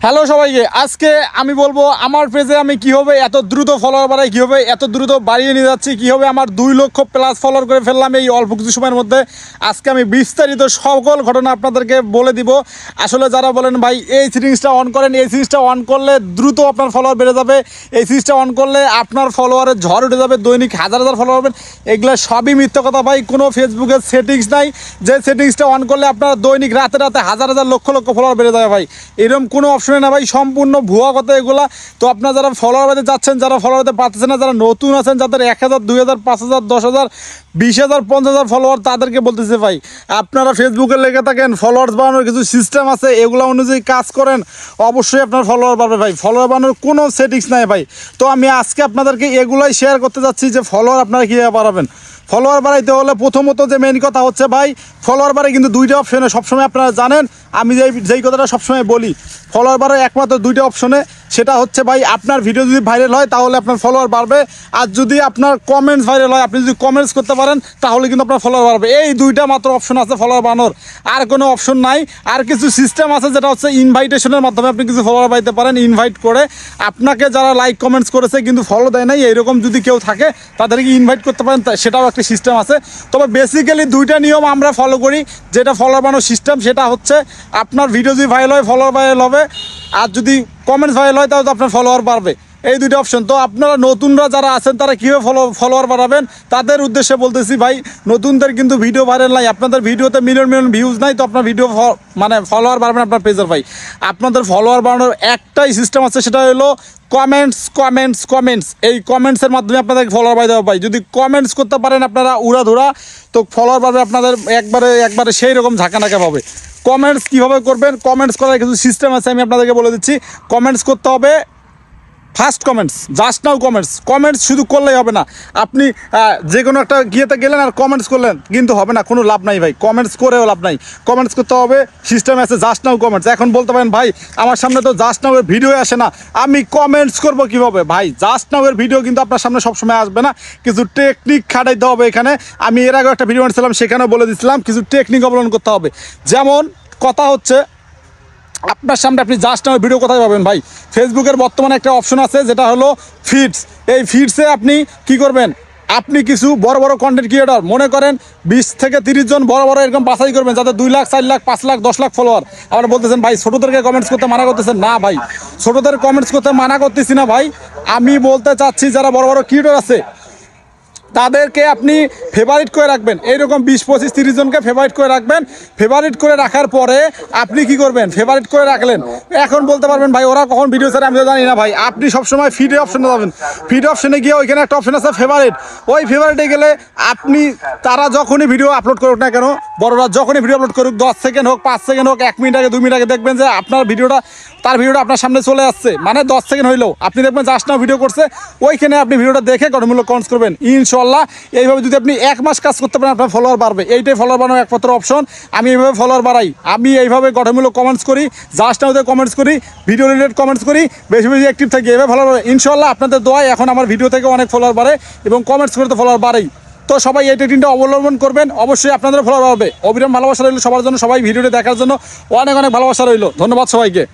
Hello সবাইকে, আজকে আমি বলবো আমার পেজে আমি কীভাবে এত দ্রুত ফলোয়ার বাড়াই, কীভাবে এত দ্রুত বাড়িয়ে নিয়ে যাচ্ছি, কীভাবে আমার 2 লক্ষ প্লাস ফলোয়ার করে ফেললাম এই অল্প কিছু সময়ের মধ্যে। আজকে আমি বিস্তারিত সকল ঘটনা আপনাদেরকে বলে দিব। আসলে যারা বলেন ভাই এই সিরিজটা অন করেন, এই সিরিজটা অন করলে দ্রুত আপনার ফলোয়ার বেড়ে যাবে, এই সিরিজটা অন করলে আপনার ফলোয়ারের ঝড় উঠে যাবে, দৈনিক হাজার হাজার ফলোয়ার হবেন, এগুলো সবই মিথ্যা কথা ভাই। কোনো ফেসবুকের সেটিংস নাই যে সেটিংসটা অন করলে আপনার দৈনিক রাতে রাতে হাজার হাজার লক্ষ লক্ষ ফলোয়ার বেড়ে যাবে ভাই। এরকম কোনো অপশন না ভাই, সম্পূর্ণ ভুয়া কথা এগুলা। তো আপনারা যারা ফলোয়ার বাড়তে যাচ্ছেন, যারা ফলোয়ার বাড়তে পারতেছেন না, যারা নতুন আছেন, যাদের 1000, 2000, 5000, 10000, 20000, 50000 ফলোয়ার, তাদেরকে বলতেছে ভাই আপনারা ফেসবুকে লেগে থাকেন, ফলোয়ার্স বানানোর কিছু সিস্টেম আছে, এগুলো অনুযায়ী কাজ করেন, অবশ্যই আপনার ফলোয়ার বাড়বে ভাই। ফলোয়ার বানানোর কোনো সেটিংস নাই ভাই। তো আমি আজকে আপনাদেরকে এগুলাই শেয়ার করতে যাচ্ছি যে ফলোয়ার আপনারা কীভাবে বাড়াবেন। ফলোয়ার বাড়াইতে হলে প্রথমত যে মেইন কথা হচ্ছে ভাই, ফলোয়ার বাড়ে কিন্তু 2টা অপশনে সবসময় আপনারা জানেন, আমি যেই কথাটা সবসময় বলি, ফলোয়ার বাড়ে একমাত্র 2টা অপশনে। সেটা হচ্ছে ভাই আপনার ভিডিও যদি ভাইরাল হয় তাহলে আপনার ফলোয়ার বাড়বে, আর যদি আপনার কমেন্টস ভাইরাল হয়, আপনি যদি কমেন্টস করতে পারেন তাহলে কিন্তু আপনার ফলোয়ার বাড়বে। এই 2টা মাত্র অপশন আছে ফলোয়ার বাড়ানোর, আর কোনো অপশন নাই। আর কিছু সিস্টেম আছে যেটা হচ্ছে ইনভাইটেশনের মাধ্যমে আপনি কিছু ফলোয়ার বাড়াইতে পারেন। ইনভাইট করে আপনাকে যারা লাইক কমেন্টস করেছে কিন্তু ফলো দেয় নাই, এইরকম যদি কেউ থাকে তাদেরকে ইনভাইট করতে পারেন, সেটাও একটা সিস্টেম আছে। তবে বেসিক্যালি 2টা নিয়ম আমরা ফলো করি। যেটা ফলোয়ার বাড়ানোর সিস্টেম সেটা হচ্ছে আপনার ভিডিও যদি ভাইরাল হয় ফলোয়ার ভাইরাল হবে, আর যদি কমেন্টস ভাইরাল হয় তাহলে তো আপনার ফলোয়ার বাড়বে। এই 2টা অপশন। তো আপনারা নতুনরা যারা আছেন তারা কীভাবে ফলোয়ার বাড়াবেন তাদের উদ্দেশ্যে বলতেছি ভাই, নতুনদের কিন্তু ভিডিও ভাইরাল নাই, আপনাদের ভিডিওতে মিলিয়ন মিলিয়ন ভিউজ নাই, তো আপনার ভিডিও মানে ফলোয়ার বাড়বেন আপনার পেজের ভাই। আপনাদের ফলোয়ার বাড়ানোর একটাই সিস্টেম আছে, সেটা হলো কমেন্টস কমেন্টস কমেন্টস। এই কমেন্টসের মাধ্যমে আপনাদের ফলোয়ার বাড়াতে হবে ভাই। যদি কমেন্টস করতে পারেন আপনারা উড়াধুরা, তো ফলোয়ার বাড়বে আপনাদের একবারে সেই রকম ঝাঁকানাকা পাবে। কমেন্টস কীভাবে করবেন, কমেন্টস করার কিছু সিস্টেম আছে, আমি আপনাদেরকে বলে দিচ্ছি। কমেন্টস করতে হবে first comments, just now comments. Comments শুধু করলেই হবে না, আপনি যে কোনো একটা গিয়েতে গেলেন আর কমেন্টস করলেন কিন্তু হবে না, কোনো লাভ নাই ভাই। কমেন্টস করেও লাভ নাই, কমেন্টস করতে হবে। সিস্টেম আছে জাস্ট নাও কমেন্টস। এখন বলতে পারেন ভাই আমার সামনে তো জাস্ট নাও এর ভিডিও আসে না, আমি কমেন্টস করব কীভাবে? ভাই জাস্ট নাও এর ভিডিও কিন্তু আপনার সামনে সবসময় আসবে না, কিছু টেকনিক খাটাইতে হবে এখানে। আমি এর আগে একটা ভিডিও বানিয়েছিলাম, সেখানেও বলে দিচ্ছিলাম কিছু টেকনিক অবলম্বন করতে হবে। যেমন কথা হচ্ছে আপনার সামনে আপনি জাস্ট নাও ভিডিও কোথায় পাবেন ভাই? ফেসবুকের বর্তমানে একটা অপশন আছে যেটা হলো ফিডস। এই ফিডসে আপনি কি করবেন, আপনি কিছু বড় বড় কন্টেন্ট ক্রিয়েটর, মনে করেন 20 থেকে 30 জন বড় বড় এরকম বাছাই করবেন যাদের 2 লাখ, 4 লাখ, 5 লাখ, 10 লাখ ফলোয়ার। আবার বলতেছেন ভাই ছোটোদেরকে কমেন্টস করতে মানা করতেছেন না ভাই, ছোটোদের কমেন্টস করতে মানা করতেছি না ভাই। আমি বলতে চাচ্ছি যারা বড় বড় ক্রিয়েটর আছে তাদেরকে আপনি ফেভারিট করে রাখবেন। এইরকম 20, 25, 30 জনকে ফেভারিট করে রাখবেন। ফেভারিট করে রাখার পরে আপনি কি করবেন, ফেভারিট করে রাখলেন, এখন বলতে পারবেন ভাই ওরা কখন ভিডিও ছাড়ে আমি তো জানি না ভাই। আপনি সবসময় ফিডে অপশনে যাবেন, ফিড অপশনে গিয়ে ওইখানে একটা অপশন আছে ফেভারিট। ওই ফেভারিটে গেলে আপনি তারা যখনই ভিডিও আপলোড করুক না কেন, বড়রা যখনই ভিডিও আপলোড করুক, 10 সেকেন্ড হোক, 5 সেকেন্ড হোক, 1 মিনিট আগে, 2 মিনিট আগে, দেখবেন যে আপনার ভিডিওটা, তার ভিডিওটা আপনার সামনে চলে আসছে। মানে 10 সেকেন্ড হইলেও আপনি দেখবেন জাস্ট নাও ভিডিও করছে, ওইখানে আপনি ভিডিওটা দেখে গঠনমূলক কমেন্টস করবেন। ইনশাল্লাহ এইভাবে যদি আপনি 1 মাস কাজ করতে পারেন আপনার ফলোয়ার বাড়বে। এইটাই ফলোয়ার বানানোর একমাত্র অপশন। আমি এইভাবে ফলোয়ার বাড়াই, আমি এইভাবে গঠনমূলক কমেন্টস করি, জাস্ট নাওতে কমেন্টস করি, ভিডিও রিলেটেড কমেন্টস করি, বেশি বেশি অ্যাক্টিভ থাকি, এভাবে ফলোয়ার বাড়ে। ইনশাল্লাহ আপনাদের দোয়ায় এখন আমার ভিডিও থেকে অনেক ফলোয়ার বাড়ে এবং কমেন্টস করে তো ফলোয়ার বাড়েই। তো সবাই এই টেকনিকটা অবলম্বন করবেন, অবশ্যই আপনাদের ফলোয়ার বাড়বে। অবিরাম ভালোবাসা রইল সবার জন্য, সবাই ভিডিওটি দেখার জন্য অনেক অনেক ভালোবাসা রইল। ধন্যবাদ সবাইকে।